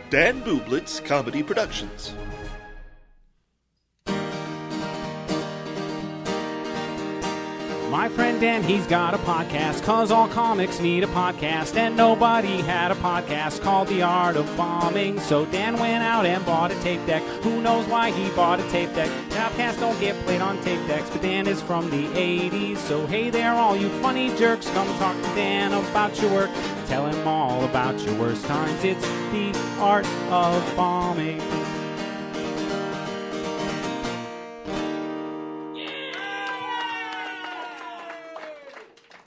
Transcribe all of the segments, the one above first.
Dan Bublett's Comedy Productions. My friend Dan, he's got a podcast, 'cause all comics need a podcast, and nobody had a podcast called The Art of Bombing. So Dan went out and bought a tape deck. Who knows why he bought a tape deck? Podcasts don't get played on tape decks, but Dan is from the 80s. So hey there, all you funny jerks, come talk to Dan about your work. Tell him all about your worst times. It's The Art of Bombing.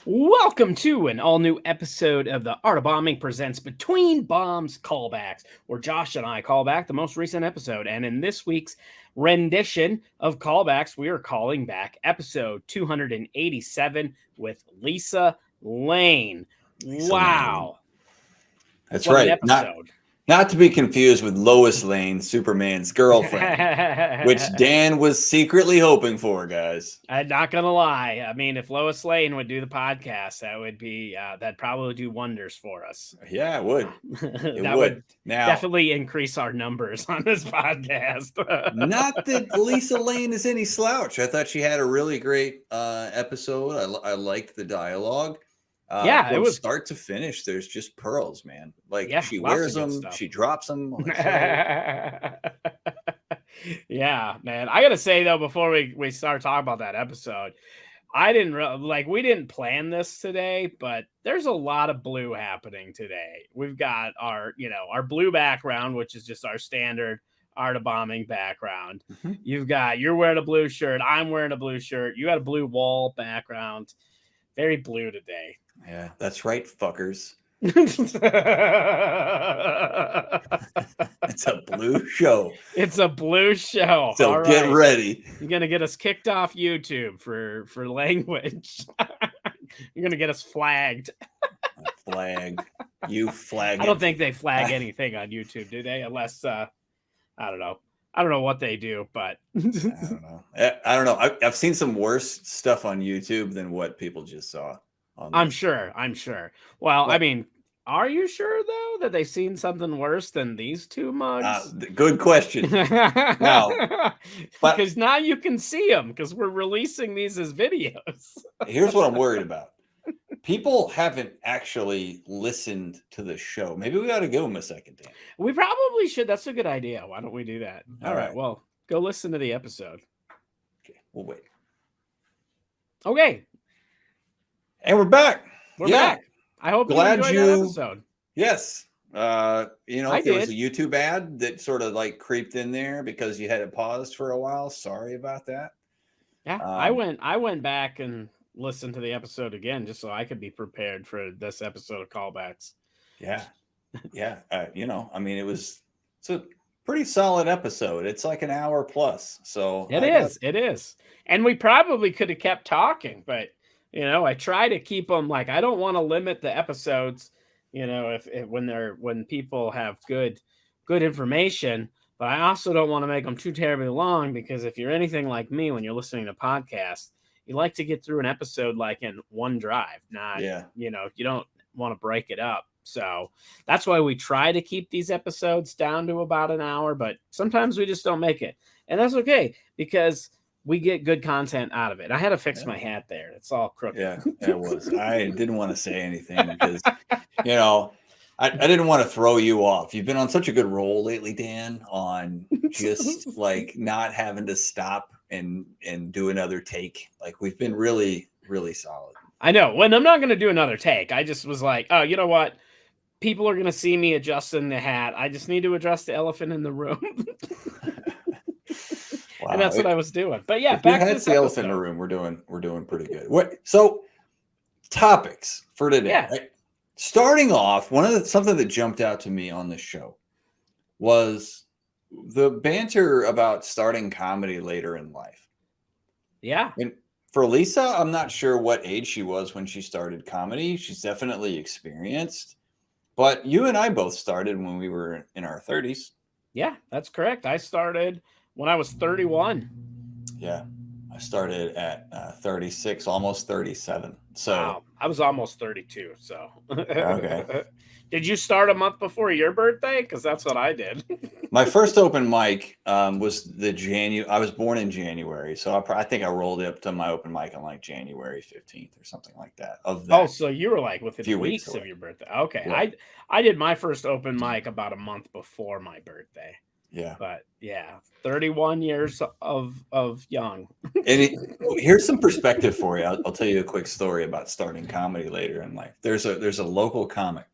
Welcome to an all-new episode of The Art of Bombing presents Between Bombs Callbacks, where Josh and I call back the most recent episode. And in this week's rendition of Callbacks, we are calling back episode 287 with Lisa Lane. Wow. That's what right. An episode. Not to be confused with Lois Lane, Superman's girlfriend, which Dan was secretly hoping for, guys. I'm not gonna lie. I mean, if Lois Lane would do the podcast, that would be that'd probably do wonders for us. Yeah, it would. That would now definitely increase our numbers on this podcast. Not that Lisa Lane is any slouch. I thought she had a really great episode. I liked the dialogue. Yeah, it was start to finish. There's just pearls, man. Like, yeah, she wears them, she drops them. Yeah, man. I gotta say though, before we start talking about that episode, I didn't we didn't plan this today, but there's a lot of blue happening today. We've got our blue background, which is just our standard Art of Bombing background. Mm-hmm. You're wearing a blue shirt. I'm wearing a blue shirt. You got a blue wall background. Very blue today. Yeah, that's right, fuckers. It's a blue show. It's a blue show. So all get right. ready. You're gonna get us kicked off YouTube for language. You're gonna get us flagged. Flag. You flag. I don't think they flag anything on YouTube, do they? Unless I don't know. I don't know what they do, but I don't know. I've seen some worse stuff on YouTube than what people just saw. I'm sure. Well, I mean, are you sure though that they've seen something worse than these two mugs? Good question. Because now you can see them because we're releasing these as videos. Here's what I'm worried about. People haven't actually listened to the show. Maybe we ought to give them a second time. We probably should. That's a good idea. Why don't we do that? All right. Well, go listen to the episode. Okay, we'll wait. Okay. And we're back. We're back. I hope you enjoyed that episode. Yes. If there was a YouTube ad that sort of like creeped in there because you had it paused for a while, sorry about that. Yeah, I went back and listened to the episode again just so I could be prepared for this episode of Callbacks. Yeah. It's a pretty solid episode. It's like an hour plus. So it is. And we probably could have kept talking, but I try to keep them like, I don't want to limit the episodes, when people have good information, but I also don't want to make them too terribly long, because if you're anything like me, when you're listening to podcasts, you like to get through an episode like in one drive, you don't want to break it up. So that's why we try to keep these episodes down to about an hour, but sometimes we just don't make it. And that's okay, because we get good content out of it. I had to fix my hat there. It's all crooked. Yeah, it was. I didn't want to say anything because, I didn't want to throw you off. You've been on such a good roll lately, Dan, on just like not having to stop and do another take. Like, we've been really, really solid. I know. When I'm not going to do another take, I just was like, oh, you know what? People are going to see me adjusting the hat. I just need to address the elephant in the room. Wow. And that's what I was doing. But yeah, back to the elephant in the room. We're doing pretty good. So topics for today. Yeah. Right? Starting off, something that jumped out to me on this show was the banter about starting comedy later in life. Yeah. And for Lisa, I'm not sure what age she was when she started comedy. She's definitely experienced. But you and I both started when we were in our 30s. Yeah, that's correct. I started when I was 31. Yeah, I started at 36, almost 37. So wow. I was almost 32. So, Okay. Did you start a month before your birthday? Because that's what I did. My first open mic was I was born in January, so I think I rolled up to my open mic on like January 15th or something like that. Of that, Oh, so you were like within few weeks weeks of away. your birthday. Okay, Yeah. I did my first open mic about a month before my birthday. Yeah. But yeah, 31 years of young. And here's some perspective for you. I'll tell you a quick story about starting comedy later in life. There's a local comic.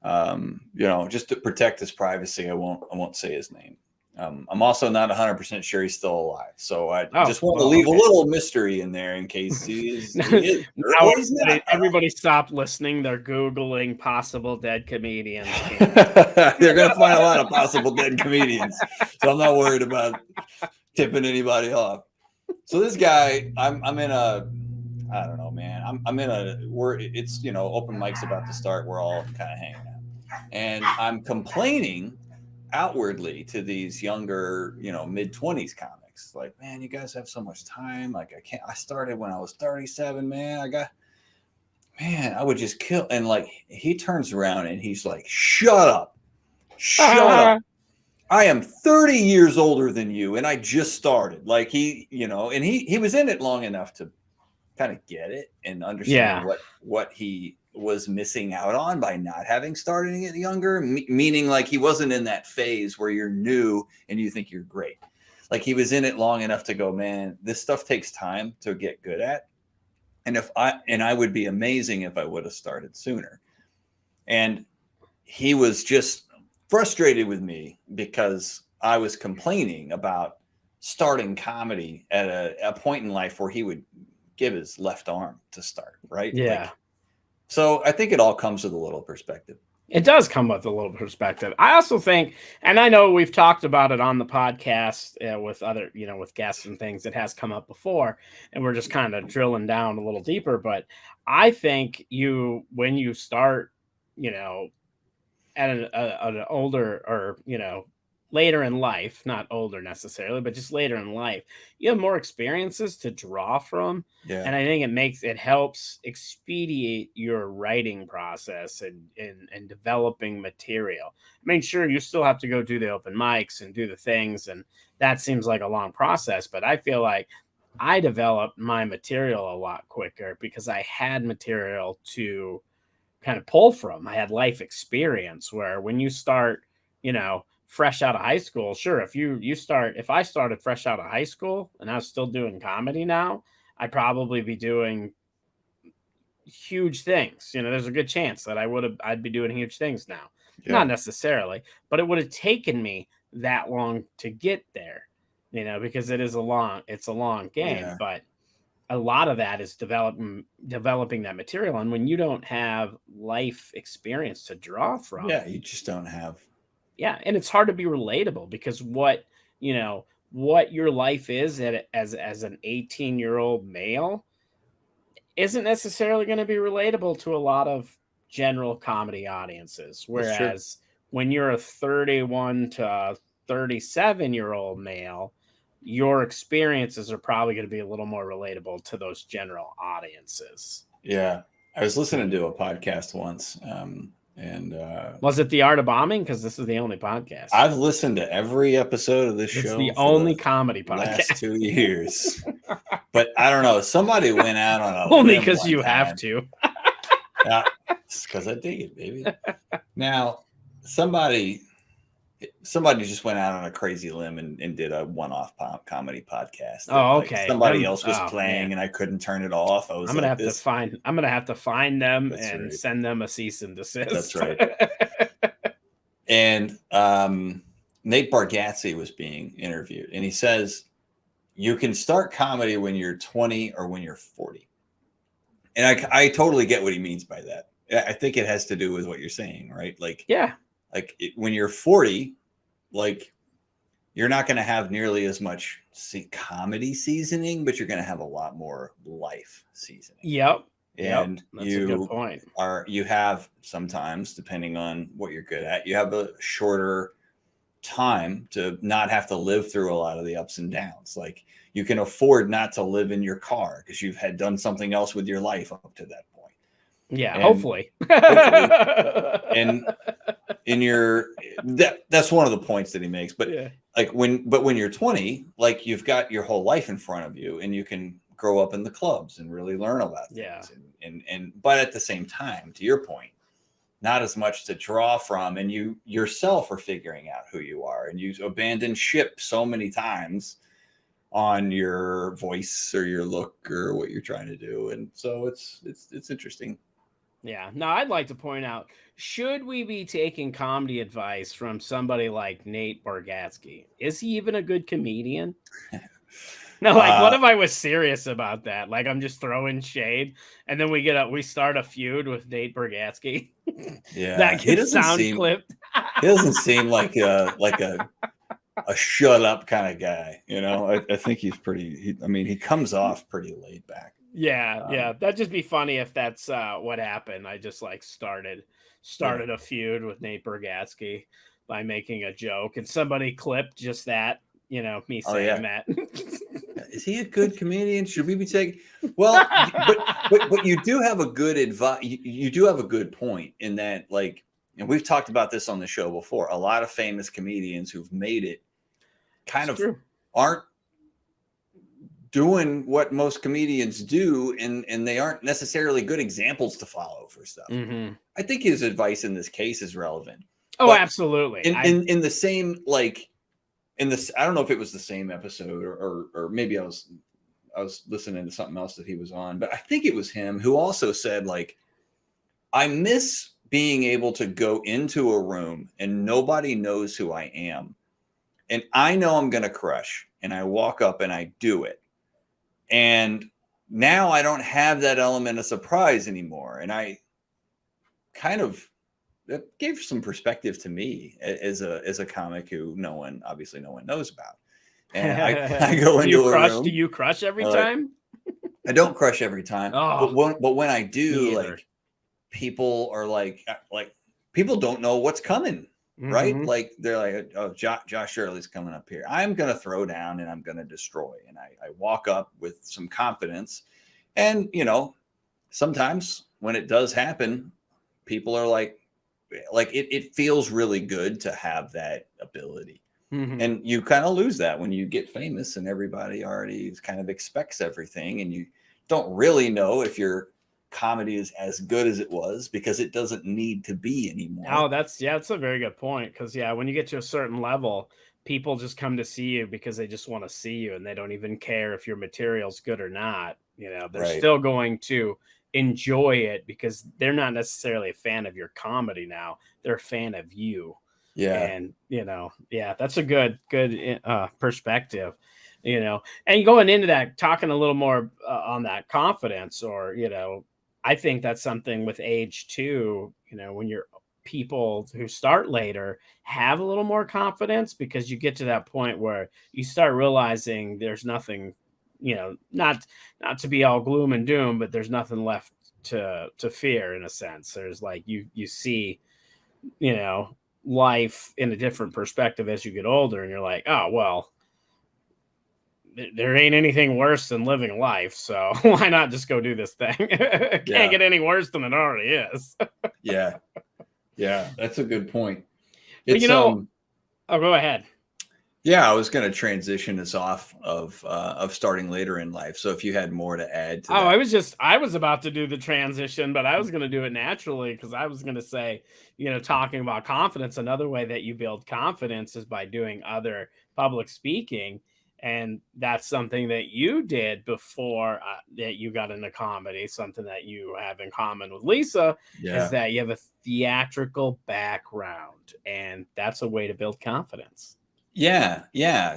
Just to protect his privacy, I won't say his name. I'm also not 100% sure he's still alive, so I just want to leave a little mystery in there in case he is. Now everybody stop listening. They're Googling possible dead comedians. They're gonna find a lot of possible dead comedians, so I'm not worried about tipping anybody off. So this guy, I'm in a, I don't know, man. I'm in a, it's open mic's about to start. We're all kind of hanging out, and I'm complaining outwardly to these younger, mid-20s comics, like, man, you guys have so much time. Like, I started when I was 37, man. I would just kill. And like, he turns around and he's like, shut up. I am 30 years older than you, and I just started. Like, and he was in it long enough to kind of get it and understand what he was missing out on by not having started it younger, meaning like he wasn't in that phase where you're new and you think you're great. Like, he was in it long enough to go, man, this stuff takes time to get good at. And I would be amazing if I would have started sooner. And he was just frustrated with me because I was complaining about starting comedy at a point in life where he would give his left arm to start, right? Yeah. So I think it all comes with a little perspective. It does come with a little perspective. I also think, and I know we've talked about it on the podcast with other, with guests and things, it has come up before, and we're just kind of drilling down a little deeper. But I think when you start, at an older or, later in life, not older necessarily, but just later in life, you have more experiences to draw from. Yeah. And I think it helps expedite your writing process and developing material. I mean, sure, you still have to go do the open mics and do the things, and that seems like a long process, but I feel like I developed my material a lot quicker because I had material to kind of pull from. I had life experience, where when you start, fresh out of high school, sure, if I started fresh out of high school and I was still doing comedy now, I'd probably be doing huge things. There's a good chance that I'd be doing huge things now. Yeah. Not necessarily, but it would have taken me that long to get there, because it's a long game. Yeah. But a lot of that is developing that material. And when you don't have life experience to draw from, you just don't have. Yeah. And it's hard to be relatable because what your life is as an 18-year-old male isn't necessarily going to be relatable to a lot of general comedy audiences. Whereas when you're a 31 to 37-year-old male, your experiences are probably going to be a little more relatable to those general audiences. Yeah. I was listening to a podcast once. Was it The Art of Bombing? Because this is the only podcast. I've listened to every episode of this show. It's the only comedy podcast. Last 2 years. But I don't know. Somebody went out on a only because you have to. It's because I dig it, baby. Now, somebody just went out on a crazy limb and did a one-off comedy podcast. Oh, okay. Somebody else was playing and I couldn't turn it off. I'm gonna have to find them and send them a cease and desist. That's right. And Nate Bargatze was being interviewed, and he says, you can start comedy when you're 20 or when you're 40. And I totally get what he means by that. I think it has to do with what you're saying, right? Like, yeah. Like when you're 40, like you're not going to have nearly as much comedy seasoning, but you're going to have a lot more life seasoning. Yep. And that's a good point. You have sometimes, depending on what you're good at, you have a shorter time to not have to live through a lot of the ups and downs. Like you can afford not to live in your car because you've done something else with your life up to that point. Yeah, And hopefully. and that's one of the points that he makes. But yeah. like when you're 20, like you've got your whole life in front of you, and you can grow up in the clubs and really learn about things. And but at the same time, to your point, not as much to draw from, and you yourself are figuring out who you are, and you abandon ship so many times on your voice or your look or what you're trying to do. And so it's interesting. Yeah. Now, I'd like to point out, should we be taking comedy advice from somebody like Nate Bargatze? Is he even a good comedian? No, like, what if I was serious about that? Like, I'm just throwing shade, and then we start a feud with Nate Bargatze. Yeah, that gets sound clipped. He doesn't seem like a shut up kind of guy. You know, I think he's pretty. He comes off pretty laid back. Yeah. That'd just be funny if that's what happened. I just like started a feud with Nate Bargatze by making a joke, and somebody clipped just that. Me saying that. Is he a good comedian? Should we be taking? Well, but you do have a good advice. You do have a good point in that, like, and we've talked about this on the show before. A lot of famous comedians who've made it aren't doing what most comedians do, and they aren't necessarily good examples to follow for stuff. Mm-hmm. I think his advice in this case is relevant. Oh, but absolutely. In the same, like, in this, I don't know if it was the same episode or maybe I was listening to something else that he was on, but I think it was him who also said, like, I miss being able to go into a room and nobody knows who I am. And I know I'm going to crush, and I walk up and I do it. And now I don't have that element of surprise anymore. And I kind of, that gave some perspective to me as a comic who no one knows about. And I go into a room. Do you crush every time? I don't crush every time. Oh, but when I do, like, people are like people don't know what's coming. Mm-hmm. Right? Like, they're like, oh, Josh Shirley's coming up here. I'm going to throw down and I'm going to destroy. And I walk up with some confidence. And, sometimes when it does happen, people are like it feels really good to have that ability. Mm-hmm. And you kind of lose that when you get famous and everybody already kind of expects everything. And you don't really know if your comedy is as good as it was, because it doesn't need to be anymore. Oh, that's a very good point. Because when you get to a certain level, people just come to see you because they just want to see you, and they don't even care if your material's good or not. They're still going to enjoy it because they're not necessarily a fan of your comedy now. They're a fan of you. Yeah. And that's a good perspective. And going into that, talking a little more on that confidence, or I think that's something with age too. When you're people who start later have a little more confidence, because you get to that point where you start realizing there's nothing, not to be all gloom and doom, but there's nothing left to fear, in a sense. There's like, you see, life in a different perspective as you get older, and you're like, oh, well, there ain't anything worse than living life, so why not just go do this thing? It can't get any worse than it already is. Yeah, that's a good point. But go ahead. Yeah, I was going to transition us off of starting later in life. So if you had more to add to that. I was about to do the transition, but I was going to do it naturally, because I was going to say, talking about confidence, another way that you build confidence is by doing other public speaking. And that's something that you did before that you got into comedy. Something that you have in common with Lisa is that you have a theatrical background, and that's a way to build confidence. Yeah.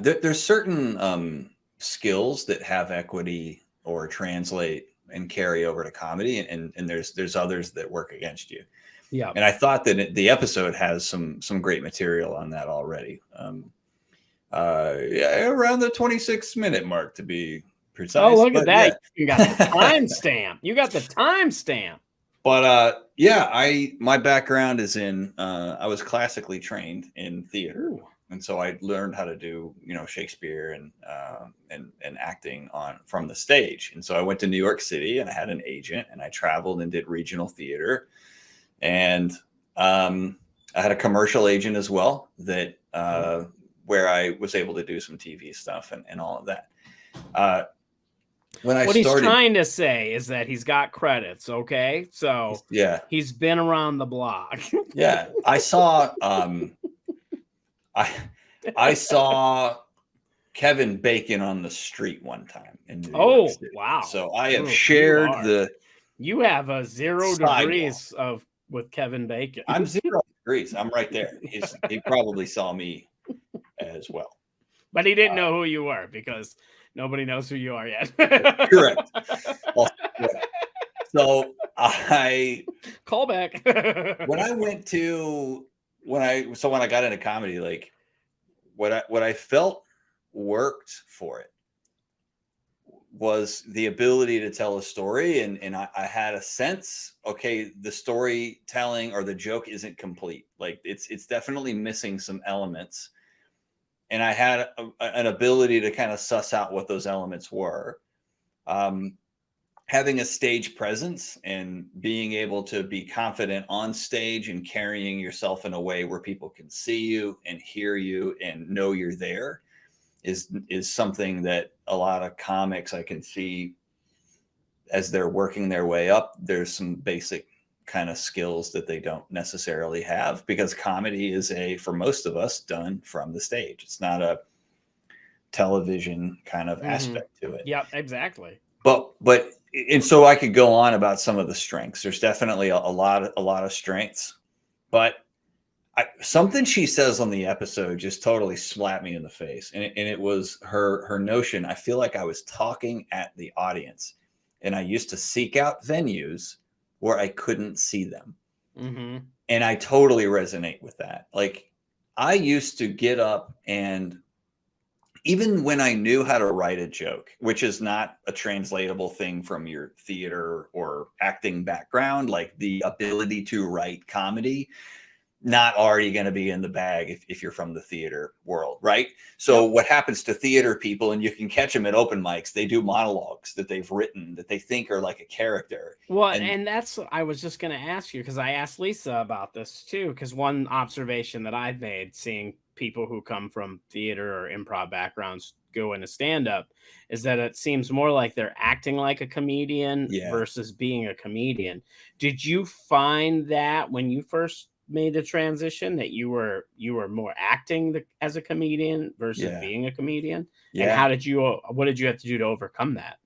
There's certain skills that have equity or translate and carry over to comedy, and there's others that work against you. Yeah. And I thought that the episode has some great material on that already. Around the 26-minute mark, to be precise. Oh, look at that. You got the timestamp. But my background is in I was classically trained in theater. And so I learned how to do, Shakespeare and acting from the stage. And so I went to New York City and I had an agent and I traveled and did regional theater. And I had a commercial agent as well that where I was able to do some TV stuff and all of that. What he's trying to say is that he's got credits, okay? So he's been around the block. Yeah, I saw I saw Kevin Bacon on the street one time in New York City. Wow! So I have shared You have a 0 degrees with Kevin Bacon. I'm 0 degrees. I'm right there. He probably saw me as well, but he didn't know who you were because nobody knows who you are yet. Correct. So callback. When I got into comedy, like what I felt worked for it was the ability to tell a story, and I had a sense, okay, the storytelling or the joke isn't complete. Like it's definitely missing some elements. And I had an ability to kind of suss out what those elements were. Having a stage presence and being able to be confident on stage and carrying yourself in a way where people can see you and hear you and know you're there is something that a lot of comics I can see as they're working their way up. There's some basic kind of skills that they don't necessarily have because comedy is for most of us done from the stage. It's not a television kind of aspect to it. Yep, exactly. But and so I could go on about some of the strengths. There's definitely a lot of strengths, but something she says on the episode just totally slapped me in the face. And it was her notion. I feel like I was talking at the audience, and I used to seek out venues where I couldn't see them. Mm-hmm. And I totally resonate with that. Like I used to get up, and even when I knew how to write a joke, which is not a translatable thing from your theater or acting background, like the ability to write comedy, not already going to be in the bag if you're from the theater world, right? So what happens to theater people, and you can catch them at open mics, they do monologues that they've written that they think are like a character. Well, and that's, I was just going to ask you, because I asked Lisa about this too, because one observation that I've made seeing people who come from theater or improv backgrounds go into stand-up is that it seems more like they're acting like a comedian versus being a comedian. Did you find that when you first made the transition that you were more acting as a comedian versus being a comedian? And what did you have to do to overcome that?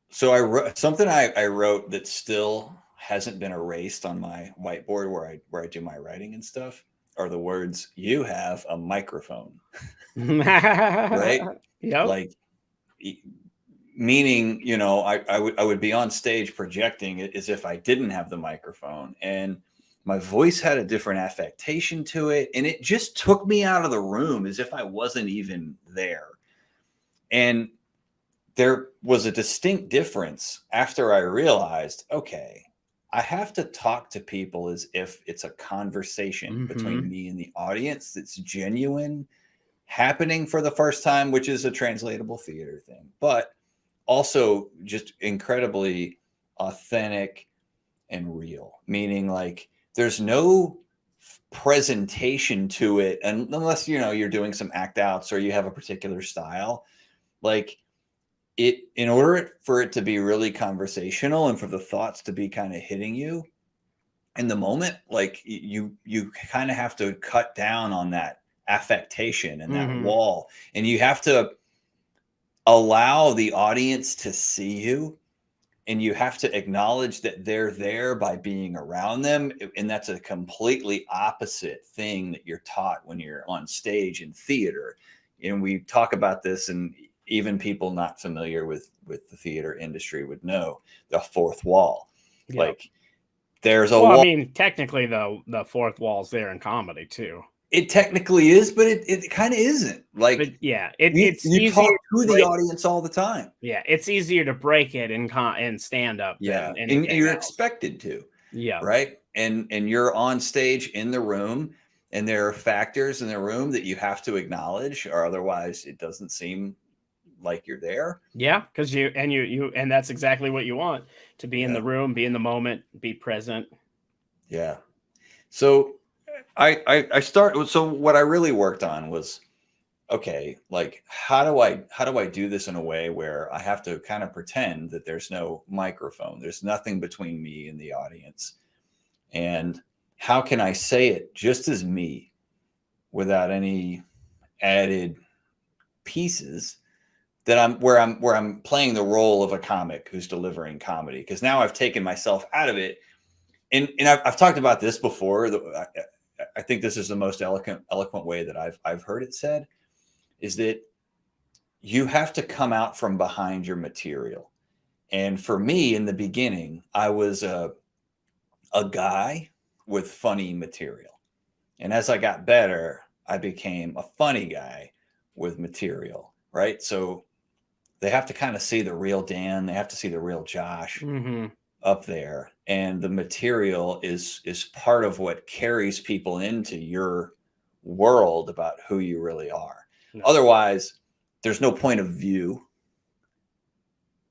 So I wrote something I wrote that still hasn't been erased on my whiteboard where I do my writing and stuff are the words, "You have a microphone." Right? Yep. Like meaning, I would be on stage projecting it as if I didn't have the microphone, and my voice had a different affectation to it, and it just took me out of the room as if I wasn't even there. And there was a distinct difference after I realized, okay, I have to talk to people as if it's a conversation between me and the audience that's genuine, happening for the first time, which is a translatable theater thing, but also just incredibly authentic and real, meaning like there's no presentation to it unless you're doing some act outs or you have a particular style. Like in order for it to be really conversational and for the thoughts to be kind of hitting you in the moment, like you kind of have to cut down on that affectation and that wall, and you have to allow the audience to see you, and you have to acknowledge that they're there by being around them. And that's a completely opposite thing that you're taught when you're on stage in theater. And we talk about this, and even people not familiar with the theater industry would know the fourth wall. Yep. Like there's a wall. I mean, technically the fourth wall's there in comedy too. It technically is, but it kind of isn't. Like, but it's you talk to the audience all the time. Yeah, it's easier to break it in stand up. Yeah, and you're expected to. Yeah, right. And you're on stage in the room, And there are factors in the room that you have to acknowledge, or otherwise it doesn't seem like you're there. Yeah, because and that's exactly what you want, to be in the room, be in the moment, be present. Yeah. So I start. So what I really worked on was, okay, like how do I do this in a way where I have to kind of pretend that there's no microphone, there's nothing between me and the audience, and how can I say it just as me without any added pieces that I'm playing the role of a comic who's delivering comedy, because now I've taken myself out of it. And I've talked about this before. I think this is the most eloquent way that I've heard it said, is that you have to come out from behind your material. And for me, in the beginning, I was a guy with funny material. And as I got better, I became a funny guy with material, right? So they have to kind of see the real Dan. They have to see the real Josh up there. And the material is part of what carries people into your world about who you really are. No. Otherwise, there's no point of view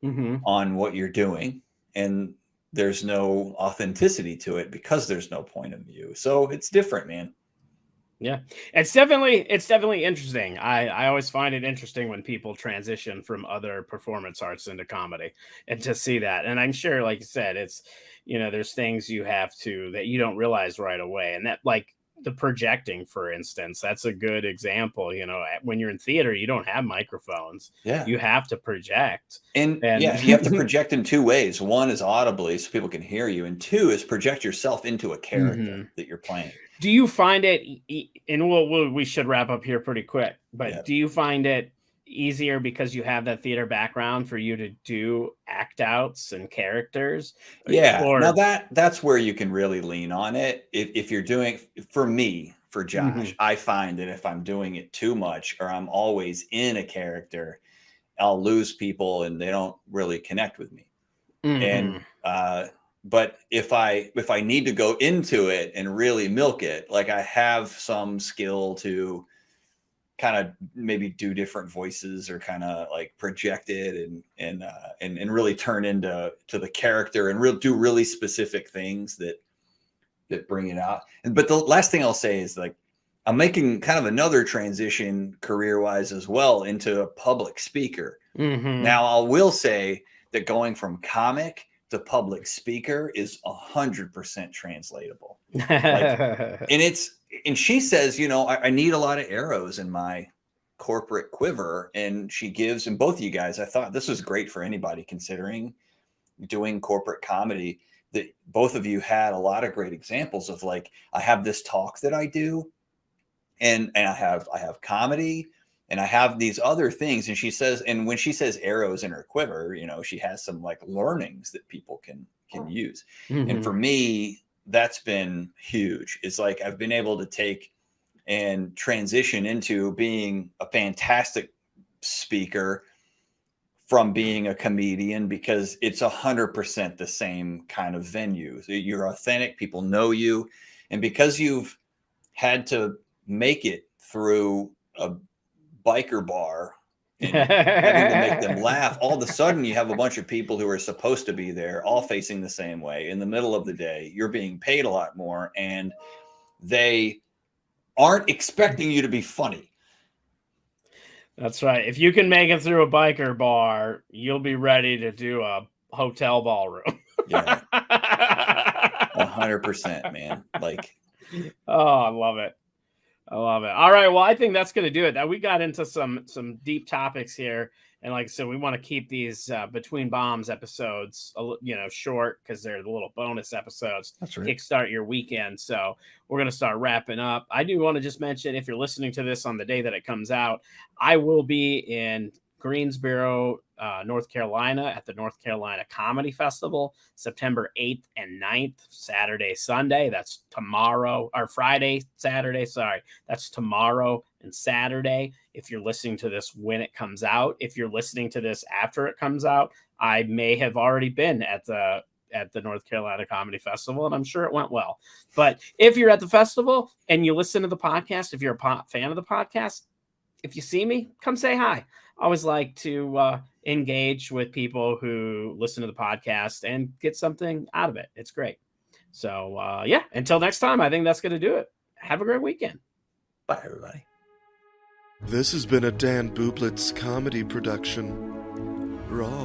on what you're doing. And there's no authenticity to it because there's no point of view. So it's different, man. Yeah, it's definitely interesting. I always find it interesting when people transition from other performance arts into comedy, and to see that. And I'm sure, like you said, it's, there's things you have to, that you don't realize right away. And that, like the projecting, for instance, that's a good example. When you're in theater, you don't have microphones. Yeah, you have to project. And yeah, you have to project in two ways. One is audibly so people can hear you, and two is project yourself into a character that you're playing. Do you find it, and we should wrap up here pretty quick, but do you find it easier because you have that theater background for you to do act outs and characters? Yeah, now that's where you can really lean on it. If you're doing, for me, for Josh, I find that if I'm doing it too much, or I'm always in a character, I'll lose people and they don't really connect with me. And but if I need to go into it and really milk it, like I have some skill to kind of maybe do different voices, or kind of like project it and really turn into the character, and do really specific things that bring it out. But the last thing I'll say is, like, I'm making kind of another transition career-wise as well into a public speaker. Now, I will say that going from comic to public speaker is 100% translatable. And she says, I need a lot of arrows in my corporate quiver. And she gives, and both of you guys, I thought this was great for anybody considering doing corporate comedy, that both of you had a lot of great examples of, like, I have this talk that I do, and I have comedy, and I have these other things. And she says, and when she says arrows in her quiver, she has some like learnings that people can use. And for me, that's been huge. It's like I've been able to take and transition into being a fantastic speaker from being a comedian, because it's 100% the same kind of venue. You're authentic, people know you. And because you've had to make it through a biker bar and having to make them laugh, all of a sudden you have a bunch of people who are supposed to be there, all facing the same way in the middle of the day. You're being paid a lot more, and they aren't expecting you to be funny. That's right. If you can make it through a biker bar, you'll be ready to do a hotel ballroom. Yeah. 100%, man. Like, oh, I love it. I love it. All right. Well, I think that's going to do it. That we got into some deep topics here. And like I said, we want to keep these Between Bombs episodes, short, because they're the little bonus episodes. That's right. Kickstart your weekend. So we're going to start wrapping up. I do want to just mention, if you're listening to this on the day that it comes out, I will be in Greensboro, North Carolina, at the North Carolina Comedy Festival, September 8th and 9th, Saturday, Sunday. That's tomorrow, or Friday, Saturday. Sorry. That's tomorrow and Saturday. If you're listening to this when it comes out, if you're listening to this after it comes out, I may have already been at the at the North Carolina Comedy Festival, and I'm sure it went well. But if you're at the festival and you listen to the podcast, if you're a fan of the podcast, if you see me, come say hi. I always like to engage with people who listen to the podcast and get something out of it. It's great. So, yeah, until next time, I think that's going to do it. Have a great weekend. Bye, everybody. This has been a Dan Bublitz comedy production. Raw.